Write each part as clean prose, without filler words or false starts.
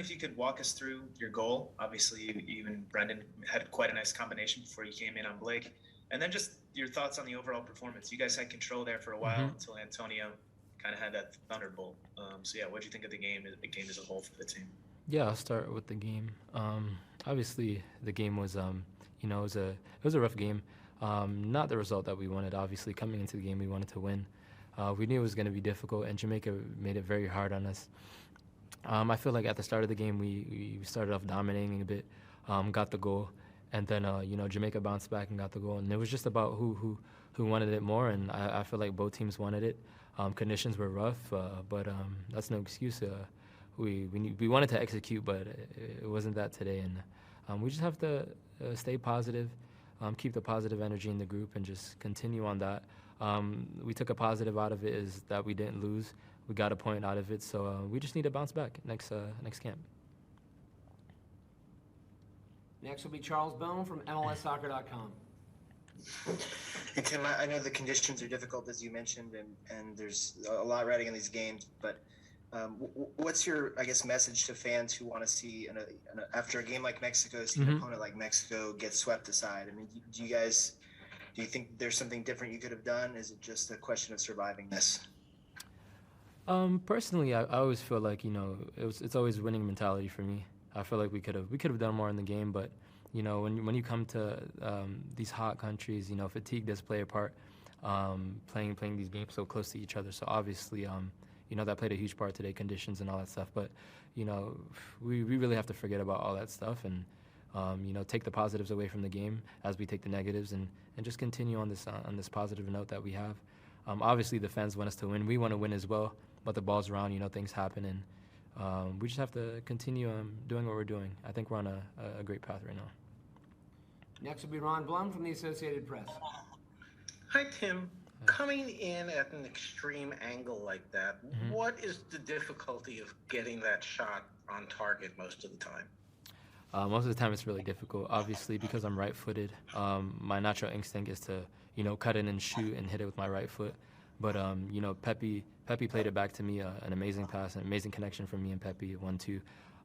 if you could walk us through your goal. Obviously, you and Brendan had quite a nice combination before you came in on Blake. And then just your thoughts on the overall performance. You guys had control there for a while until Antonio kind of had that thunderbolt. So yeah, what do you think of the game as a whole for the team? Yeah, I'll start with the game. Obviously, the game was, it was a rough game. Not the result that we wanted. Obviously, coming into the game, we wanted to win. We knew it was going to be difficult, and Jamaica made it very hard on us. I feel like at the start of the game, we started off dominating a bit, got the goal, and then Jamaica bounced back and got the goal, and it was just about who wanted it more, and I feel like both teams wanted it. Conditions were rough, but that's no excuse. We wanted to execute, but it wasn't that today, and we just have to stay positive, keep the positive energy in the group, and just continue on that. We took a positive out of it is that we didn't lose. We got a point out of it, so we just need to bounce back next camp. Next will be Charles Bone from MLSsoccer.com. And Tim, I know the conditions are difficult, as you mentioned, and there's a lot riding on these games, but what's your, I guess, message to fans who want to see, after a game like Mexico, see an opponent like Mexico get swept aside? I mean, do you think there's something different you could have done? Is it just a question of surviving this? Personally, I always feel like it's always winning mentality for me. I feel like we could have done more in the game, but when you come to these hot countries, fatigue does play a part. Playing these games so close to each other, so obviously that played a huge part today, conditions and all that stuff. But we really have to forget about all that stuff and take the positives away from the game as we take the negatives, and just continue on this positive note that we have. Obviously, the fans want us to win. We want to win as well, but the ball's around, things happen, and we just have to continue doing what we're doing. I think we're on a great path right now. Next will be Ron Blum from the Associated Press. Hi, Tim. Coming in at an extreme angle like that, what is the difficulty of getting that shot on target most of the time? Most of the time it's really difficult. Obviously, because I'm right-footed, my natural instinct is to, cut in and shoot and hit it with my right foot. But, Pepe played it back to me, an amazing pass, an amazing connection from me and Pepe, 1-2.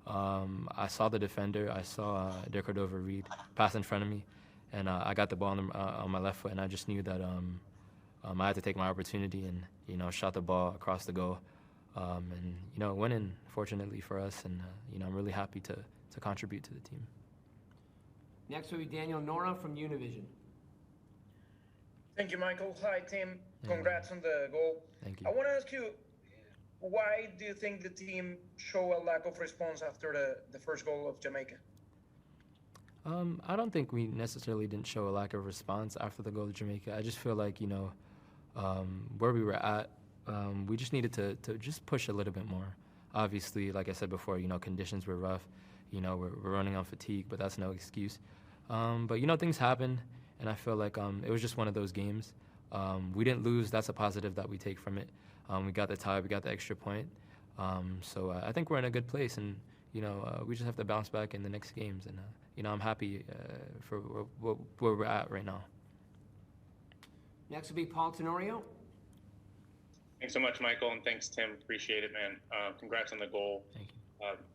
I saw the defender. I saw derogatory read pass in front of me, and I got the ball on my left foot, and I just knew that I had to take my opportunity and, shot the ball across the goal. And, winning, fortunately for us, and, I'm really happy to contribute to the team. Next will be Daniel Nora from Univision. Thank you, Michael. Hi, Tim. Congrats on the goal. Thank you. I want to ask you, why do you think the team show a lack of response after the first goal of Jamaica? I don't think we necessarily didn't show a lack of response after the goal of Jamaica. I just feel like, where we were at, we just needed to just push a little bit more. Obviously, like I said before, conditions were rough. We're running on fatigue, but that's no excuse. But, things happen, and I feel like it was just one of those games. We didn't lose. That's a positive that we take from it. We got the tie. We got the extra point. So I think we're in a good place, and, we just have to bounce back in the next games. And, I'm happy for where we're at right now. Next will be Paul Tenorio. Thanks so much, Michael, and thanks, Tim. Appreciate it, man. Congrats on the goal. Thank you.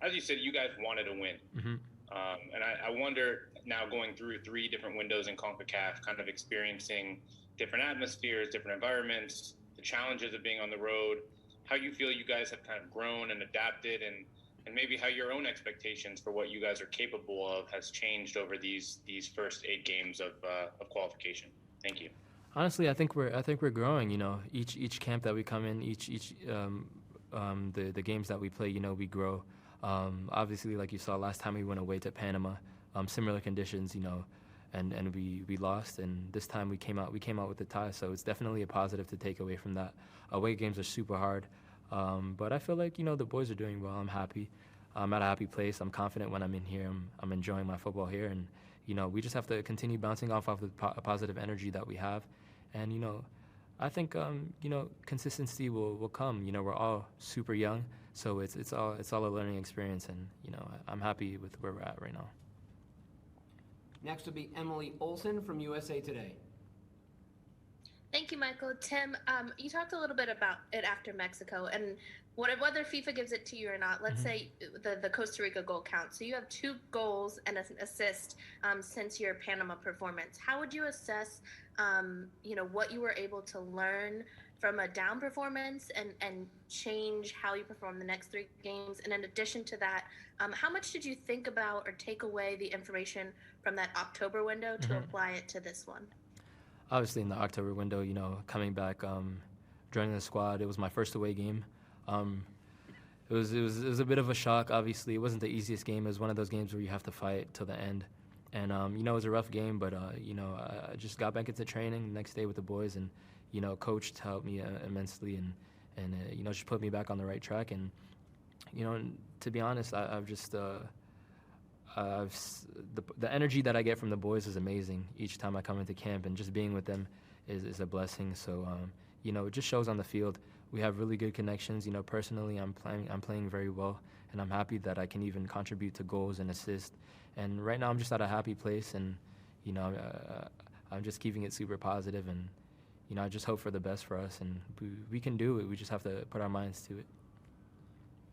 As you said, you guys wanted to win. And I wonder, now going through 3 different windows in CONCACAF, kind of experiencing different atmospheres, different environments, the challenges of being on the road, how you feel you guys have kind of grown and adapted, and maybe how your own expectations for what you guys are capable of has changed over these first 8 games of qualification. Thank you. Honestly, I think we're growing. Each camp that we come in, the games that we play, we grow. Obviously, like you saw last time we went away to Panama, similar conditions, and we lost. And this time we came out with a tie. So it's definitely a positive to take away from that. Away games are super hard, but I feel like the boys are doing well. I'm happy. I'm at a happy place. I'm confident when I'm in here. I'm enjoying my football here, and we just have to continue bouncing off of the positive energy that we have, and I think consistency will come. We're all super young, so it's all a learning experience, and I'm happy with where we're at right now. Next will be Emily Olsen from USA Today. Thank you, Michael. Tim, you talked a little bit about it after Mexico, and whether FIFA gives it to you or not, let's say the Costa Rica goal counts. So you have 2 goals and an assist since your Panama performance. How would you assess, what you were able to learn from a down performance and change how you perform the next 3 games? And in addition to that, how much did you think about or take away the information from that October window to apply it to this one? Obviously, in the October window, coming back, joining the squad, it was my first away game. It was a bit of a shock. Obviously, it wasn't the easiest game. It was one of those games where you have to fight till the end, and it was a rough game. But I just got back into training the next day with the boys, and coach helped me immensely, and just put me back on the right track. And to be honest, I've just the energy that I get from the boys is amazing each time I come into camp, and just being with them is a blessing. So it just shows on the field. We have really good connections. Personally, I'm playing very well, and I'm happy that I can even contribute to goals and assists. And right now, I'm just at a happy place, and I'm just keeping it super positive, and I just hope for the best for us, and we can do it. We just have to put our minds to it.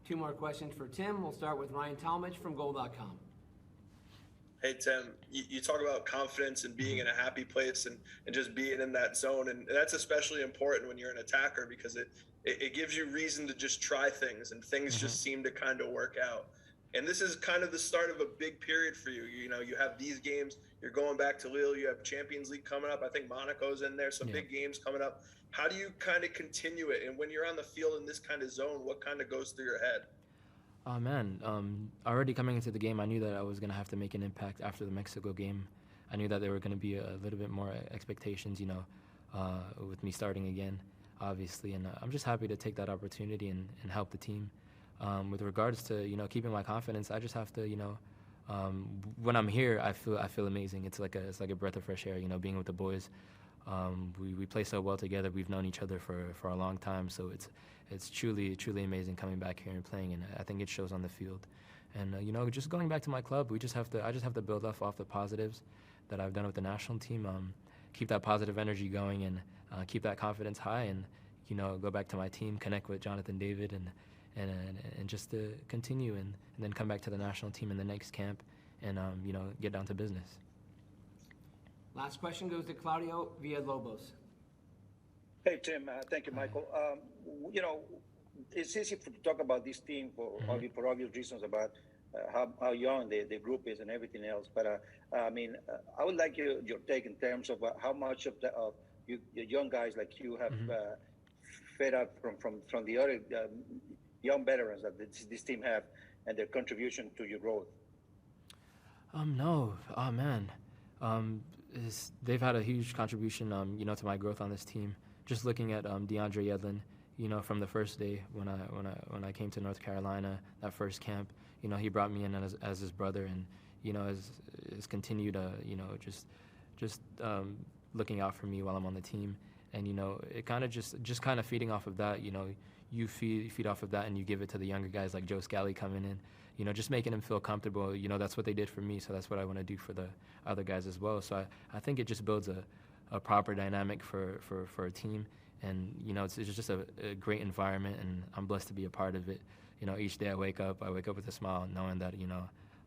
2 more questions for Tim. We'll start with Ryan Talmadge from Goal.com. Hey, Tim, you talk about confidence and being in a happy place and just being in that zone. And that's especially important when you're an attacker, because it gives you reason to just try things, and things just seem to kind of work out. And this is kind of the start of a big period for you. You have these games. You're going back to Lille. You have Champions League coming up. I think Monaco's in there. Some big games coming up. How do you kind of continue it? And when you're on the field in this kind of zone, what kind of goes through your head? Oh, man. Already coming into the game, I knew that I was going to have to make an impact after the Mexico game. I knew that there were going to be a little bit more expectations, with me starting again, obviously. And I'm just happy to take that opportunity and help the team. With regards to, keeping my confidence, I just have to, when I'm here, I feel amazing. It's like a breath of fresh air, being with the boys. We play so well together. We've known each other for a long time, so it's truly amazing coming back here and playing, and I think it shows on the field. And just going back to my club, I just have to build off the positives that I've done with the national team. Keep that positive energy going, and keep that confidence high, and go back to my team, connect with Jonathan David, and just to continue, and then come back to the national team in the next camp, and get down to business. Last question goes to Claudio Villalobos. Hey, Tim. Thank you, Michael. It's easy to talk about this team for obvious reasons about how young the group is and everything else. But I would like your take in terms of how much of you young guys like you have fed up from the other young veterans that this team have, and their contribution to your growth. No. Oh, man. They've had a huge contribution, to my growth on this team. Just looking at DeAndre Yedlin, from the first day when I came to North Carolina, that first camp, he brought me in as his brother, and has continued, just looking out for me while I'm on the team, and it kind of just kind of feeding off of that, you feed off of that, and you give it to the younger guys like Joe Scally coming in. Just making them feel comfortable. That's what they did for me, so that's what I want to do for the other guys as well. So I think it just builds a proper dynamic for a team, and it's just a great environment, and I'm blessed to be a part of it. Each day I wake up with a smile, knowing that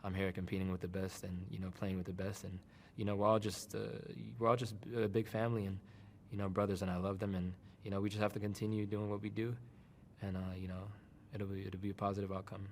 I'm here competing with the best, and playing with the best, and we're all just a big family, and brothers, and I love them, and we just have to continue doing what we do, and it'll be a positive outcome.